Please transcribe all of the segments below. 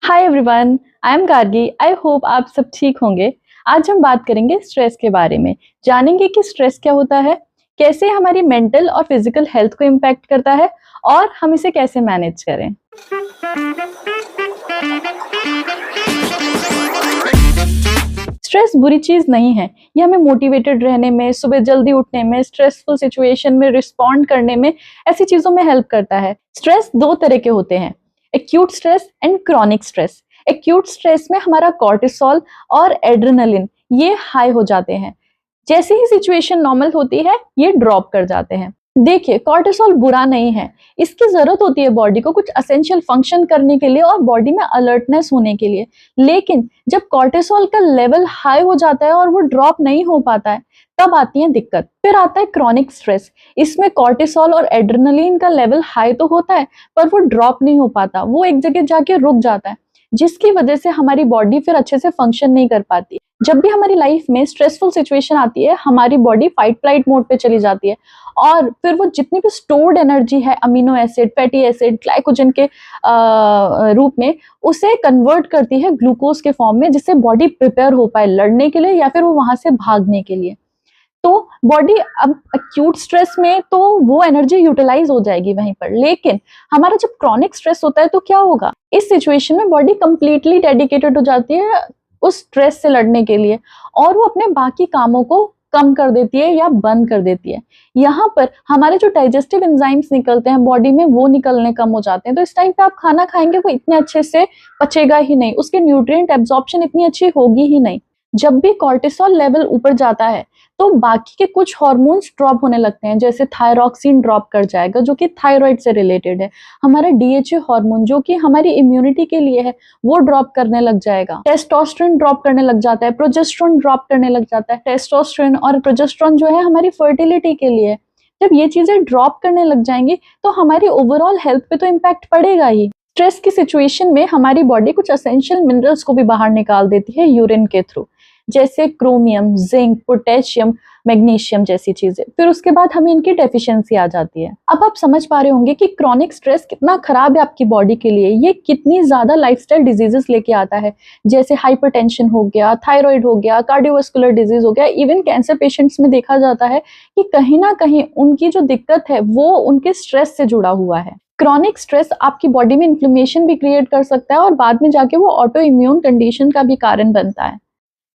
Hi everyone, I am Gargi. I hope आप सब ठीक होंगे। आज हम बात करेंगे स्ट्रेस के बारे में। जानेंगे कि स्ट्रेस क्या होता है, कैसे हमारी मेंटल और फिजिकल हेल्थ को इम्पैक्ट करता है और हम इसे कैसे मैनेज करें। स्ट्रेस बुरी चीज नहीं है। ये हमें मोटिवेटेड रहने में, सुबह जल्दी उठने में, स्ट्रेसफुल सिचुएशन में रिस्पॉन्ड करने में, ऐसी चीजों में हेल्प करता है। स्ट्रेस दो तरह के होते हैं, acute stress and chronic stress. Acute stress में हमारा कॉर्टिसोल और एड्रेनलिन ये हाई हो जाते हैं। जैसे ही सिचुएशन नॉर्मल होती है ये ड्रॉप कर जाते हैं। देखिए, कॉर्टिसोल बुरा नहीं है। इसकी जरूरत होती है बॉडी को कुछ एसेंशियल फंक्शन करने के लिए और बॉडी में अलर्टनेस होने के लिए। लेकिन जब कॉर्टिसोल का लेवल हाई हो जाता है और वो ड्रॉप नहीं हो पाता है, तब आती है दिक्कत। फिर आता है क्रॉनिक स्ट्रेस। इसमें कॉर्टिसोल और एड्रेनलिन का लेवल हाई तो होता है पर वो ड्रॉप नहीं हो पाता, वो एक जगह जाके रुक जाता है, जिसकी वजह से हमारी बॉडी फिर अच्छे से फंक्शन नहीं कर पाती। जब भी हमारी लाइफ में स्ट्रेसफुल सिचुएशन आती है, हमारी बॉडी फाइट फ्लाइट मोड पे चली जाती है और फिर वो जितनी भी स्टोर्ड एनर्जी है, amino acid, fatty acid, glycogen के रूप में, उसे कन्वर्ट करती है ग्लूकोज के फॉर्म में, जिससे बॉडी प्रिपेयर हो पाए लड़ने के लिए या फिर वो वहां से भागने के लिए। तो बॉडी अब एक्यूट स्ट्रेस में तो वो एनर्जी यूटिलाइज हो जाएगी वहीं पर। लेकिन हमारा जब क्रॉनिक स्ट्रेस होता है तो क्या होगा, इस सिचुएशन में बॉडी कंप्लीटली डेडिकेटेड हो जाती है उस स्ट्रेस से लड़ने के लिए और वो अपने बाकी कामों को कम कर देती है या बंद कर देती है। यहाँ पर हमारे जो डाइजेस्टिव एंजाइम्स निकलते हैं बॉडी में, वो निकलने कम हो जाते हैं। तो इस टाइम पे आप खाना खाएंगे वो इतने अच्छे से पचेगा ही नहीं, उसके न्यूट्रिएंट एब्जॉर्प्शन इतनी अच्छी होगी ही नहीं। जब भी कॉर्टिसोल लेवल ऊपर जाता है तो बाकी के कुछ हार्मोन्स ड्रॉप होने लगते हैं। जैसे थायरॉक्सिन ड्रॉप कर जाएगा जो कि थायराइड से रिलेटेड है। हमारा डीएचए हार्मोन जो कि हमारी इम्यूनिटी के लिए है वो ड्रॉप करने लग जाएगा। टेस्टोस्टेरोन ड्रॉप करने लग जाता है, प्रोजेस्टेरोन ड्रॉप करने लग जाता है। टेस्टोस्टेरोन और प्रोजेस्टेरोन जो है हमारी फर्टिलिटी के लिए है। जब ये चीजें ड्रॉप करने लग जाएंगी तो हमारी ओवरऑल हेल्थ पे तो इम्पैक्ट पड़ेगा ही। स्ट्रेस की सिचुएशन में हमारी बॉडी कुछ एसेंशियल मिनरल्स को भी बाहर निकाल देती है यूरिन के थ्रू, जैसे क्रोमियम, जिंक, पोटेशियम, मैग्नीशियम जैसी चीजें। फिर उसके बाद हमें इनकी डेफिशिएंसी आ जाती है। अब आप समझ पा रहे होंगे कि क्रॉनिक स्ट्रेस कितना खराब है आपकी बॉडी के लिए। ये कितनी ज्यादा लाइफस्टाइल डिजीजेस लेके आता है, जैसे हाइपरटेंशन हो गया, थायराइड हो गया, कार्डियोवास्कुलर डिजीज हो गया। इवन कैंसर पेशेंट्स में देखा जाता है कि कहीं ना कहीं उनकी जो दिक्कत है वो उनके स्ट्रेस से जुड़ा हुआ है। क्रॉनिक स्ट्रेस आपकी बॉडी में इन्फ्लेमेशन भी क्रिएट कर सकता है और बाद में जाके वो ऑटो इम्यून कंडीशन का भी कारण बनता है।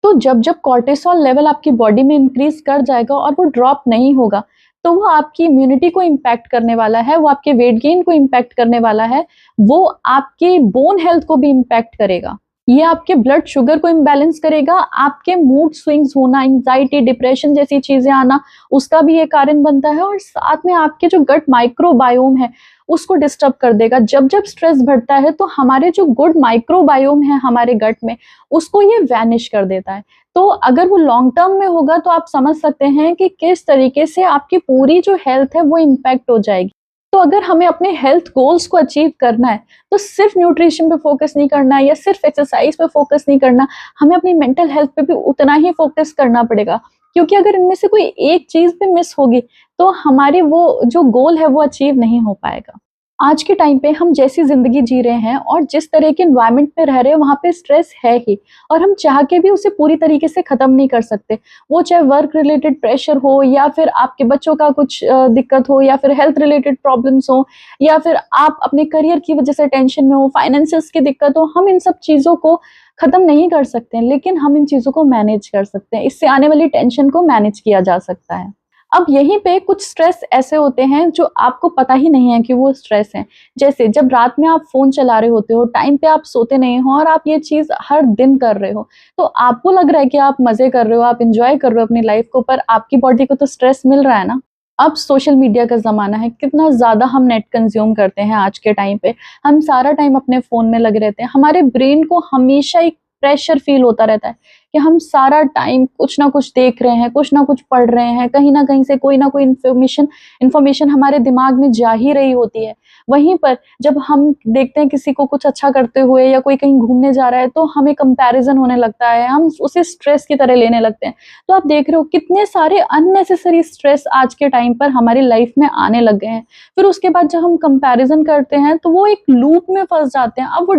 तो जब जब कॉर्टिसोल लेवल आपकी बॉडी में इंक्रीज कर जाएगा और वो ड्रॉप नहीं होगा, तो वो आपकी इम्यूनिटी को इम्पैक्ट करने वाला है, वो आपके वेट गेन को इम्पैक्ट करने वाला है, वो आपके बोन हेल्थ को भी इम्पैक्ट करेगा। ये आपके ब्लड शुगर को इम्बैलेंस करेगा, आपके मूड स्विंग्स होना, एंजाइटी, डिप्रेशन जैसी चीजें आना, उसका भी ये कारण बनता है। और साथ में आपके जो गट माइक्रोबायोम है उसको डिस्टर्ब कर देगा। जब जब स्ट्रेस बढ़ता है तो हमारे जो गुड माइक्रोबायोम है हमारे गट में, उसको ये वैनिश कर देता है। तो अगर वो लॉन्ग टर्म में होगा तो आप समझ सकते हैं कि किस तरीके से आपकी पूरी जो हेल्थ है वो इम्पैक्ट हो जाएगी। तो अगर हमें अपने हेल्थ गोल्स को अचीव करना है तो सिर्फ न्यूट्रिशन पे फोकस नहीं करना है या सिर्फ एक्सरसाइज पे फोकस नहीं करना, हमें अपनी मेंटल हेल्थ पे भी उतना ही फोकस करना पड़ेगा। क्योंकि अगर इनमें से कोई एक चीज भी मिस होगी तो हमारी वो जो गोल है वो अचीव नहीं हो पाएगा। आज के टाइम पे हम जैसी जिंदगी जी रहे हैं और जिस तरह के एनवायरनमेंट में रह रहे हैं वहां पे स्ट्रेस है ही, और हम चाह के भी उसे पूरी तरीके से खत्म नहीं कर सकते। वो चाहे वर्क रिलेटेड प्रेशर हो या फिर आपके बच्चों का कुछ दिक्कत हो या फिर हेल्थ रिलेटेड प्रॉब्लम्स हो या फिर आप अपने करियर की वजह से टेंशन में हो, फाइनेंसिस की दिक्कत हो, हम इन सब चीजों को खत्म नहीं कर सकते हैं, लेकिन हम इन चीजों को मैनेज कर सकते हैं। इससे आने वाली टेंशन को मैनेज किया जा सकता है। अब यहीं पे कुछ स्ट्रेस ऐसे होते हैं जो आपको पता ही नहीं है कि वो स्ट्रेस है। जैसे जब रात में आप फोन चला रहे होते हो, टाइम पे आप सोते नहीं हो और आप ये चीज हर दिन कर रहे हो, तो आपको लग रहा है कि आप मजे कर रहे हो, आप इंजॉय कर रहे हो अपनी लाइफ को, पर आपकी बॉडी को तो स्ट्रेस मिल रहा है ना। अब सोशल मीडिया का जमाना है, कितना ज्यादा हम नेट कंज्यूम करते हैं आज के टाइम पे। हम सारा टाइम अपने फोन में लगे रहते हैं। हमारे ब्रेन को हमेशा एक प्रेशर फील होता रहता है कि हम सारा टाइम कुछ ना कुछ देख रहे हैं, कुछ ना कुछ पढ़ रहे हैं, कहीं ना कहीं से कोई ना कोई इंफॉर्मेशन हमारे दिमाग में जा ही रही होती है। वहीं पर जब हम देखते हैं किसी को कुछ अच्छा करते हुए या कोई कहीं घूमने जा रहा है तो हमें कंपैरिजन होने लगता है, हम उसे स्ट्रेस की तरह लेने लगते हैं। तो आप देख रहे हो कितने सारे अननेसेसरी स्ट्रेस आज के टाइम पर हमारी लाइफ में आने लग गए हैं। फिर उसके बाद जब हम कंपैरिजन करते हैं तो वो एक लूप में फँस जाते हैं। अब वो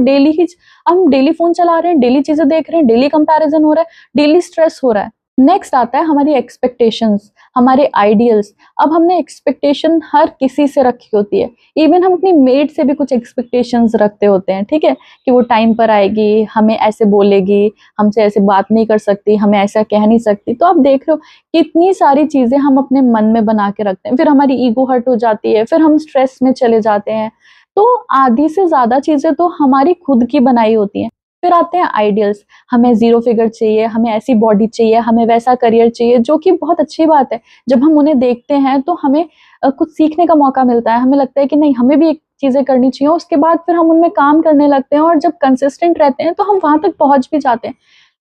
हम डेली फ़ोन चला रहे हैं, डेली चीज़ें देख रहे हैं, डेली कंपैरिजन हो रहा है, डेली स्ट्रेस हो रहा है। नेक्स्ट आता है हमारी एक्सपेक्टेशंस, हमारे आइडियल्स। अब हमने एक्सपेक्टेशन हर किसी से रखी होती है, इवन हम अपनी मेड से भी कुछ एक्सपेक्टेशंस रखते होते हैं, ठीक है? कि वो टाइम पर आएगी, हमें ऐसे बोलेगी, हमसे ऐसे बात नहीं कर सकती, हमें ऐसा कह नहीं सकती। तो आप देख रहे हो कितनी सारी चीज़ें हम अपने मन में बना के रखते हैं, फिर हमारी ईगो हर्ट हो जाती है, फिर हम स्ट्रेस में चले जाते हैं। तो आधी से ज़्यादा चीज़ें तो हमारी खुद की बनाई होती हैं। फिर आते हैं आइडियल्स, हमें ज़ीरो फिगर चाहिए, हमें ऐसी बॉडी चाहिए, हमें वैसा करियर चाहिए, जो कि बहुत अच्छी बात है। जब हम उन्हें देखते हैं तो हमें कुछ सीखने का मौका मिलता है, हमें लगता है कि नहीं हमें भी एक चीज़ें करनी चाहिए, उसके बाद फिर हम उनमें काम करने लगते हैं और जब कंसिस्टेंट रहते हैं तो हम वहाँ तक पहुँच भी जाते हैं।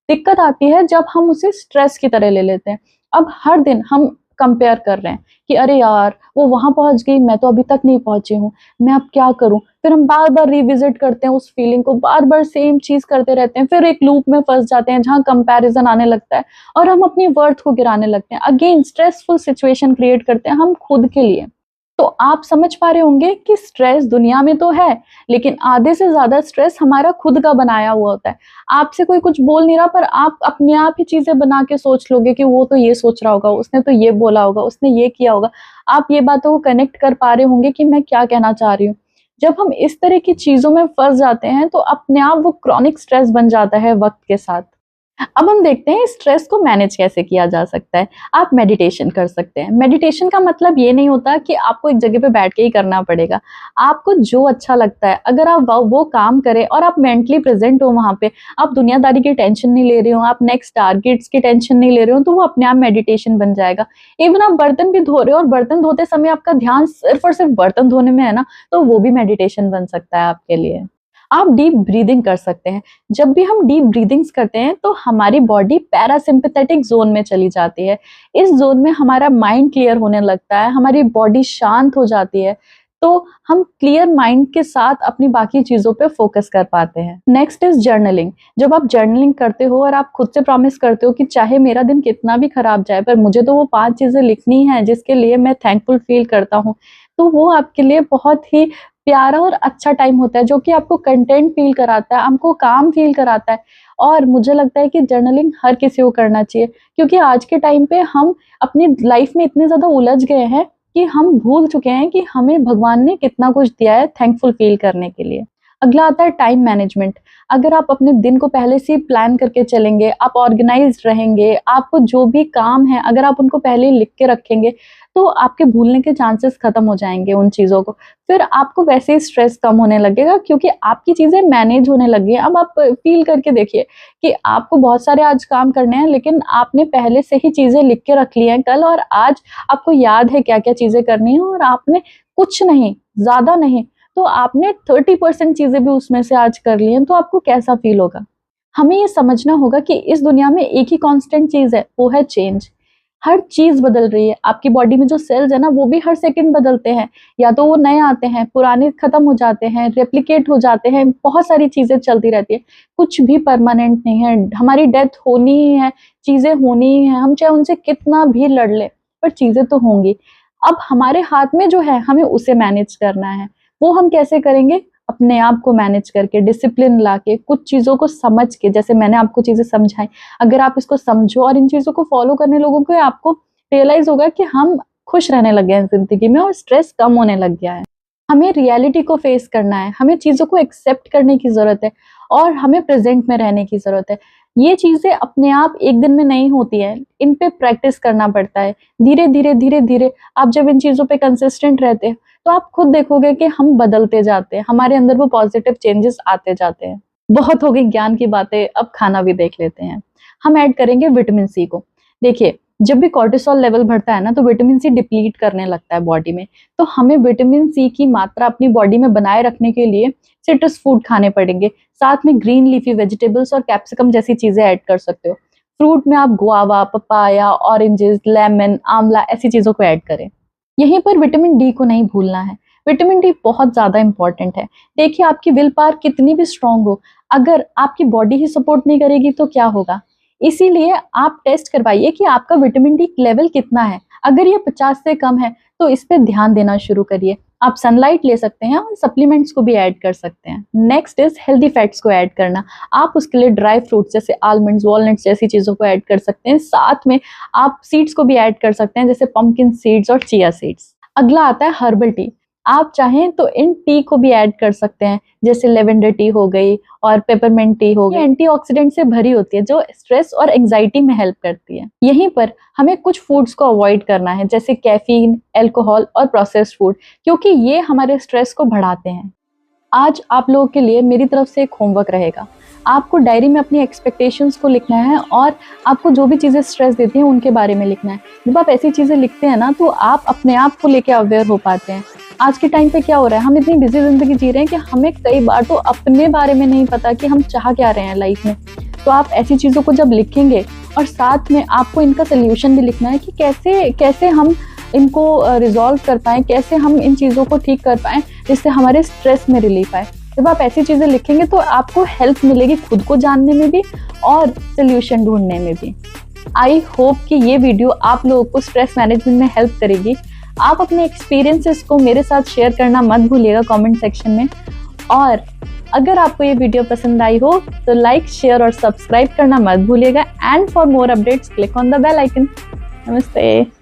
दिक्कत आती है जब हम उसे स्ट्रेस की तरह ले लेते हैं। अब हर दिन हम कंपेयर कर रहे हैं कि अरे यार, वो वहाँ पहुँच गई, मैं तो अभी तक नहीं पहुँची हूँ, मैं अब क्या करूँ? फिर हम बार-बार रिविज़िट करते हैं उस फीलिंग को, बार-बार सेम चीज़ करते रहते हैं, फिर एक लूप में फँस जाते हैं जहाँ कंपैरिज़न आने लगता है और हम अपनी वर्थ को गिराने लगते हैं। अगेन स्ट्रेसफुल सिचुएशन क्रिएट करते हैं हम खुद के लिए। तो आप समझ पा रहे होंगे कि स्ट्रेस दुनिया में तो है, लेकिन आधे से ज़्यादा स्ट्रेस हमारा खुद का बनाया हुआ होता है। आपसे कोई कुछ बोल नहीं रहा पर आप अपने आप ही चीज़ें बना के सोच लोगे कि वो तो ये सोच रहा होगा, उसने तो ये बोला होगा, उसने ये किया होगा। आप ये बातों को कनेक्ट कर पा रहे होंगे कि मैं क्या कहना चाह रही हूँ। जब हम इस तरह की चीज़ों में फँस जाते हैं तो अपने आप वो क्रॉनिक स्ट्रेस बन जाता है वक़्त के साथ। अब हम देखते हैं स्ट्रेस को मैनेज कैसे किया जा सकता है। आप मेडिटेशन कर सकते हैं। मेडिटेशन का मतलब ये नहीं होता कि आपको एक जगह पे बैठ के ही करना पड़ेगा। आपको जो अच्छा लगता है, अगर आप वो काम करें और आप मेंटली प्रेज़ेंट हो वहाँ पे, आप दुनियादारी की टेंशन नहीं ले रहे हो, आप नेक्स्ट टारगेट्स की टेंशन नहीं ले रहे हो, तो वो अपने आप मेडिटेशन बन जाएगा। इवन आप बर्तन भी धो रहे हो और बर्तन धोते समय आपका ध्यान सिर्फ़ और सिर्फ़ बर्तन धोने में है ना, तो वो भी मेडिटेशन बन सकता है आपके लिए। आप डीप ब्रीदिंग कर सकते हैं। जब भी हम डीप ब्रीदिंग्स करते हैं तो हमारी बॉडी पैरासिम्पैथेटिक ज़ोन में चली जाती है। इस ज़ोन में हमारा माइंड क्लियर होने लगता है, हमारी बॉडी शांत हो जाती है, तो हम क्लियर माइंड के साथ अपनी बाकी चीज़ों पे फ़ोकस कर पाते हैं। Next is journaling. जब आप जर्नलिंग करते हो और आप खुद से प्रॉमिस करते हो कि चाहे मेरा दिन कितना भी खराब जाए पर मुझे तो वो 5 चीज़ें लिखनी हैं जिसके लिए मैं थैंकफुल फ़ील करता हूँ, तो वो आपके लिए बहुत ही प्यारा और अच्छा टाइम होता है जो कि आपको कंटेंट फ़ील कराता है, आपको काम फ़ील कराता है और मुझे लगता है कि जर्नलिंग हर किसी को करना चाहिए क्योंकि आज के टाइम पे हम अपनी लाइफ़ में इतने ज़्यादा उलझ गए हैं कि हम भूल चुके हैं कि हमें भगवान ने कितना कुछ दिया है थैंकफुल फ़ील करने के लिए। अगला आता है टाइम मैनेजमेंट। अगर आप अपने दिन को पहले से ही प्लान करके चलेंगे, आप ऑर्गेनाइज़्ड रहेंगे, आपको जो भी काम है अगर आप उनको पहले ही लिख के रखेंगे, तो आपके भूलने के चांसेस खत्म हो जाएँगे उन चीज़ों को। फिर आपको वैसे ही स्ट्रेस कम होने लगेगा क्योंकि आपकी चीज़ें मैनेज होने लगी हैं। अब आप फ़ील करके देखिए कि आपको बहुत सारे आज काम करने हैं लेकिन आपने पहले से ही चीज़ें लिख के रख ली हैं कल और आज आपको याद है क्या-क्या चीज़ें करनी है और आपने कुछ नहीं, ज़्यादा नहीं, तो आपने 30% चीज़ें भी उसमें से आज कर ली हैं, तो आपको कैसा फ़ील होगा? हमें ये समझना होगा कि इस दुनिया में एक ही कांस्टेंट चीज़ है, वो है चेंज। हर चीज़ बदल रही है, आपकी बॉडी में जो सेल्स है ना, वो भी हर सेकंड बदलते हैं। या तो वो नए आते हैं, पुराने खत्म हो जाते हैं, रेप्लिकेट हो जाते हैं, बहुत सारी चीज़ें चलती रहती है। कुछ भी परमानेंट नहीं है, हमारी डेथ होनी ही है, चीज़ें होनी ही है, हम चाहे उनसे कितना भी लड़ लें, पर चीज़ें तो होंगी। अब हमारे हाथ में जो है, हमें उसे मैनेज करना है। वो हम कैसे करेंगे? अपने आप को मैनेज करके, डिसिप्लिन लाके, कुछ चीज़ों को समझ के, जैसे मैंने आपको चीज़ें समझाई, अगर आप इसको समझो और इन चीज़ों को फ़ॉलो करने लोगों को आपको रियलाइज़ होगा कि हम खुश रहने लग गए हैं ज़िंदगी में और स्ट्रेस कम होने लग गया है। हमें रियलिटी को फेस करना है, हमें चीज़ों को एक्सेप्ट करने की ज़रूरत है और हमें प्रेज़ेंट में रहने की ज़रूरत है। ये चीज़ें अपने आप एक दिन में नहीं होती हैं, इन पे प्रैक्टिस करना पड़ता है। धीरे-धीरे, धीरे-धीरे आप जब इन चीज़ों पे कंसिस्टेंट रहते हैं, तो आप खुद देखोगे कि हम बदलते जाते हैं, हमारे अंदर वो पॉज़िटिव चेंजेस आते जाते हैं। बहुत हो गई ज्ञान की बातें, अब खाना भी देख लेते हैं। हम ऐड करेंगे विटामिन सी को। देखिए, जब भी कॉर्टिसोल लेवल बढ़ता है ना, तो विटामिन सी डिप्लीट करने लगता है बॉडी में। तो हमें विटामिन सी की मात्रा अपनी बॉडी में बनाए रखने के लिए सिट्रस फूड खाने पड़ेंगे। साथ में ग्रीन लीफी वेजिटेबल्स और कैप्सिकम जैसी चीज़ें ऐड कर सकते हो। फ्रूट में आप गुआवा, पपाया, ऑरेंजेस, लेमन, आंवला ऐसी चीज़ों को ऐड करें। यहीं पर विटामिन डी को नहीं भूलना है। विटामिन डी बहुत ज़्यादा इंपॉर्टेंट है। देखिए आपकी विल पावर कितनी भी स्ट्रांग हो, अगर आपकी बॉडी ही सपोर्ट नहीं करेगी तो क्या होगा। इसीलिए आप टेस्ट करवाइए कि आपका विटामिन डी लेवल कितना है। अगर ये 50 से कम है तो इस पे ध्यान देना शुरू करिए। आप सनलाइट ले सकते हैं और सप्लीमेंट्स को भी ऐड कर सकते हैं। नेक्स्ट इज हेल्दी फैट्स को ऐड करना। आप उसके लिए ड्राई फ्रूट्स जैसे आलमंड्स, वॉलनट्स जैसी चीज़ों को ऐड कर सकते हैं। साथ में आप सीड्स को भी ऐड कर सकते हैं जैसे पंपकिन सीड्स और चिया सीड्स। अगला आता है हर्बल टी। आप चाहें तो इन टी को भी ऐड कर सकते हैं जैसे लेवेंडर टी हो गई और पेपरमेंट टी हो गई। एंटीऑक्सीडेंट से भरी होती है जो स्ट्रेस और एंजाइटी में हेल्प करती है। यहीं पर हमें कुछ फूड्स को अवॉइड करना है जैसे कैफीन, अल्कोहल और प्रोसेस्ड फूड, क्योंकि ये हमारे स्ट्रेस को बढ़ाते हैं। आज आप लोगों के लिए मेरी तरफ से एक होमवर्क रहेगा। आपको डायरी में अपनी एक्सपेक्टेशंस को लिखना है और आपको जो भी चीज़ें स्ट्रेस देती हैं उनके बारे में लिखना है। जब आप ऐसी चीज़ें लिखते हैं ना तो आप अपने आप को लेके अवेयर हो पाते हैं। आज के टाइम पे क्या हो रहा है, हम इतनी बिजी ज़िंदगी जी रहे हैं कि हमें कई बार तो अपने बारे में नहीं पता कि हम चाह क्या रहे हैं लाइफ में। तो आप ऐसी चीज़ों को जब लिखेंगे और साथ में आपको इनका सोल्यूशन भी लिखना है कि कैसे हम इनको रिजॉल्व कर पाएँ, कैसे हम इन चीज़ों को ठीक कर पाएँ जिससे हमारे स्ट्रेस में रिलीफ आए। जब आप ऐसी चीज़ें लिखेंगे तो आपको हेल्प मिलेगी खुद को जानने में भी और सोल्यूशन ढूंढने में भी। आई होप कि ये वीडियो आप लोगों को स्ट्रेस मैनेजमेंट में हेल्प करेगी। आप अपने एक्सपीरियंसेस को मेरे साथ शेयर करना मत भूलिएगा कमेंट सेक्शन में। और अगर आपको ये वीडियो पसंद आई हो तो लाइक, शेयर और सब्सक्राइब करना मत भूलिएगा। And for more updates click on the bell icon. नमस्ते।